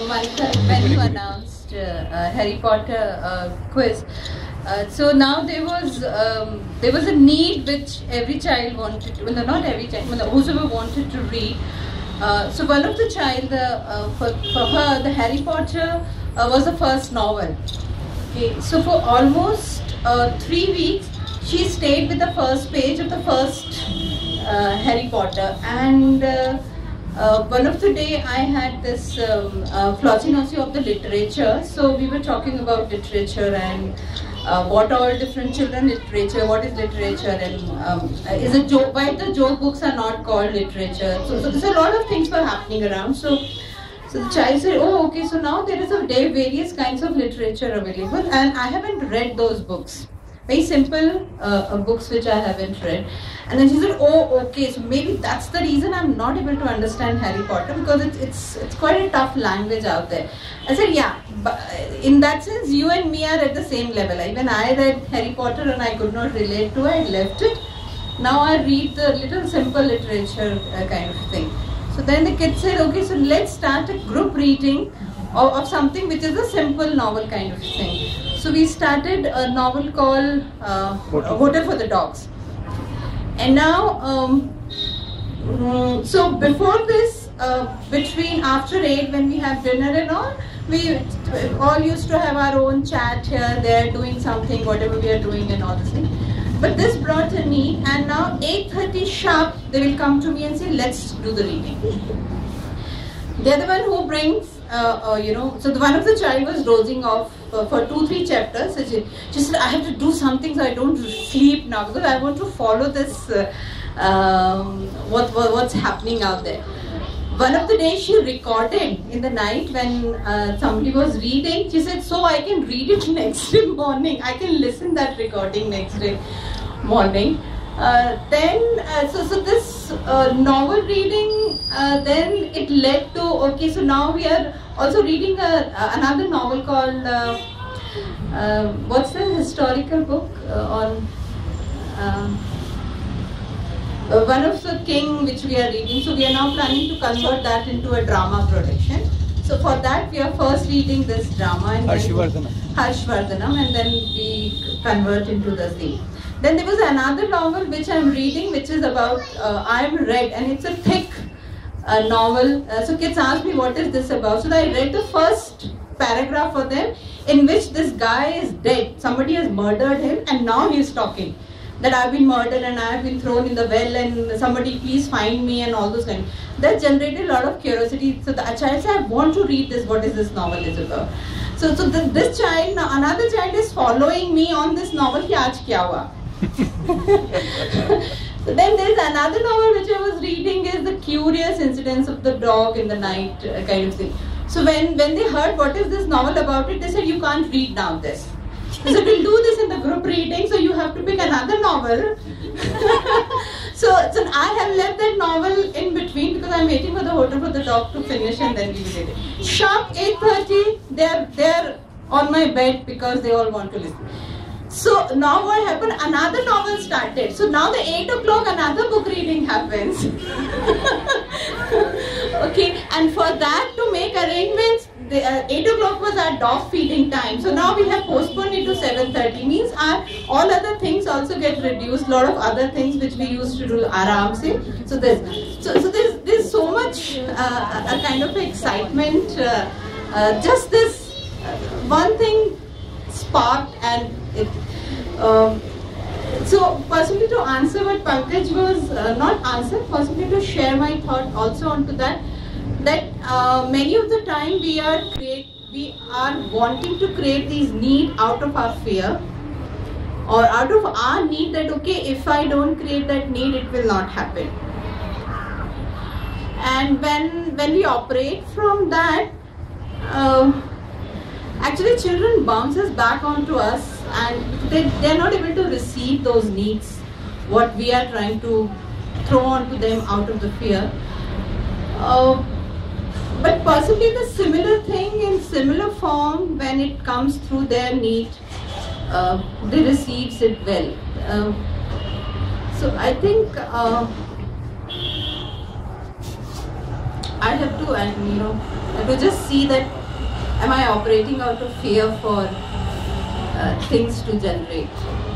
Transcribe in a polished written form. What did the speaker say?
month when you announced Harry Potter quiz. So now there was a need which every child wanted to, well, not every child, whosoever wanted to read. So one of the child, for her, the Harry Potter was the first novel. Okay, so for almost 3 weeks, she stayed with the first page of the first Harry Potter, and one of the day I had this flocinocy of the literature. So we were talking about literature and what all different children literature, what is literature, and is a joke, why the joke books are not called literature. So there's a lot of things were happening around. So the child said, oh, okay, so now there is a day various kinds of literature available, and I haven't read those books. Very simple books which I haven't read. And then she said, oh, okay, so maybe that's the reason I'm not able to understand Harry Potter, because it's quite a tough language out there. I said, yeah, but in that sense, you and me are at the same level. Like when I read Harry Potter and I could not relate to it, I left it. Now I read the little simple literature kind of thing. So then the kids said, okay, so let's start a group reading of something which is a simple novel kind of thing. So we started a novel called Hotel for the Dogs. And now, so before this, between after 8 when we have dinner and all, we all used to have our own chat here, there, doing something, whatever we are doing and all this thing. But this brought a need, and now 8:30 sharp, they will come to me and say, let's do the reading. The other one who brings, so the one of the child was dozing off for 2-3 chapters. So she said, I have to do something so I don't sleep now, because I want to follow this, what's happening out there. One of the days she recorded in the night when somebody was reading. She said, so I can read it next day morning. I can listen that recording next day morning. So this novel reading, then it led to, okay, so now we are also reading another novel called, what's the historical book on one of the king which we are reading. So we are now planning to convert that into a drama production. So for that we are first reading this drama, and Harshvardhanam, and then we convert into the theme. Then there was another novel which I am reading, which is about I Am Red, and it's a thick novel. So kids asked me, what is this about? So I read the first paragraph for them, in which this guy is dead. Somebody has murdered him, and now he is talking that I've been murdered and I have been thrown in the well, and somebody please find me, and all those kind. That generated a lot of curiosity. So the child said, I want to read this. What is this novel is about? So this child, now another child is following me on this novel. Ki aaj kya hua? So then there is another novel which I was reading, is the curious incidents of the dog in the night kind of thing. So when they heard what is this novel about it, they said, you can't read now this. They said, we'll do this in the group reading, so you have to pick another novel. so I have left that novel in between, because I'm waiting for the Hotel for the Dog to finish, and then we will read it. Sharp 8:30, they're on my bed because they all want to listen. So now what happened? Another novel started. So now the 8 o'clock another book reading happens. Okay, and for that to make arrangements, 8 o'clock was our dog feeding time. So now we have postponed it to 7:30. Means all other things also get reduced. Lot of other things which we used to do aram se. So there's so much a kind of excitement. Just this one thing sparked, and it. So possibly to answer what Pankaj was not answer, possibly to share my thought also onto that many of the time we are wanting to create these need out of our fear, or out of our need that, okay, if I don't create that need, it will not happen. And when we operate from that, actually children bounces back onto us, and they're not able to receive those needs, what we are trying to throw onto them out of the fear. But possibly the similar thing in similar form, when it comes through their need, they receives it well. So I think I have to, and you know, I have to just see that am I operating out of fear for things to generate.